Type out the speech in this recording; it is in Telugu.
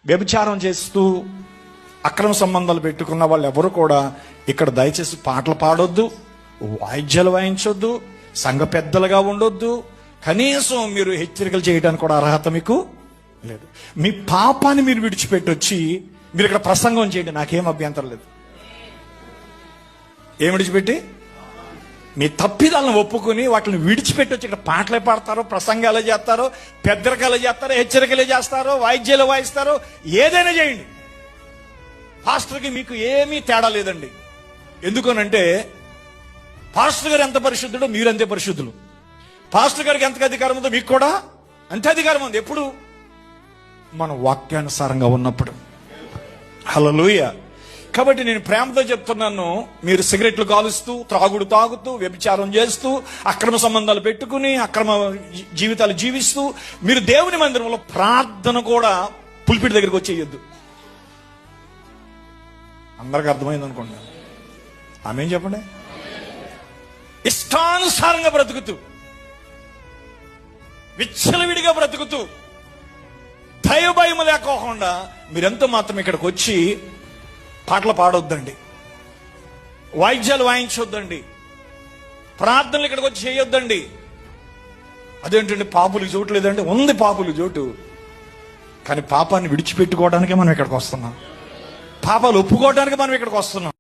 వ్యభిచారం చేస్తూ అక్రమ సంబంధాలు పెట్టుకున్న వాళ్ళు ఎవరు కూడా ఇక్కడ దయచేసి పాటలు పాడొద్దు, వాయిద్యాలు వాయించొద్దు, సంఘ పెద్దలుగా ఉండొద్దు. కనీసం మీరు హెచ్చరికలు చేయడానికి కూడా అర్హత మీకు లేదు. మీ పాపాన్ని మీరు విడిచిపెట్టొచ్చి మీరు ఇక్కడ ప్రసంగం చేయండి, నాకేం అభ్యంతరం లేదు. ఏం విడిచిపెట్టి? మీ తప్పిదాలను ఒప్పుకొని వాటిని విడిచిపెట్టొచ్చి ఇక్కడ పాటలే పాడతారో, ప్రసంగాలు చేస్తారో, పెద్దరికాలు చేస్తారో, హెచ్చరికలు చేస్తారో, వాయిద్యాలు వాయిస్తారో, ఏదైనా చేయండి. పాస్టర్కి మీకు ఏమీ తేడా లేదండి. ఎందుకనంటే పాస్టర్ గారు ఎంత పరిశుద్ధుడో మీరు అంతే పరిశుద్ధులు. పాస్టర్ గారికి ఎంత అధికారం ఉందో మీకు కూడా అంతే అధికారం ఉంది. ఎప్పుడు? మన వాక్యానుసారంగా ఉన్నప్పుడు. హల్లెలూయా. కాబట్టి నేను ప్రేమతో చెప్తున్నాను, మీరు సిగరెట్లు కాలుస్తూ, త్రాగుడు తాగుతూ, వ్యభిచారం చేస్తూ, అక్రమ సంబంధాలు పెట్టుకుని అక్రమ జీవితాలు జీవిస్తూ మీరు దేవుని మందిరంలో ప్రార్థన కూడా పుల్పిటి దగ్గరికి వచ్చేయొద్దు. అందరికి అర్థమైంది అనుకోండి. ఆమేం చెప్పండి. ఇష్టానుసారంగా బ్రతుకుతూ, విచ్చలవిడిగా బ్రతుకుతూ, దైవభయం లేకోకుండా మీరెంతో మాత్రం ఇక్కడికి వచ్చి పాటలు పాడొద్దండి, వాయిద్యాలు వాయించొద్దండి, ప్రార్థనలు ఇక్కడికి వచ్చి చేయొద్దండి. అదేంటండి పాపులకు చోటు లేదండి? ఉంది పాపులు చోటు. కానీ పాపాన్ని విడిచిపెట్టుకోవడానికే మనం ఇక్కడికి వస్తున్నాం, పాపాలు ఒప్పుకోవడానికి మనం ఇక్కడికి వస్తున్నాం.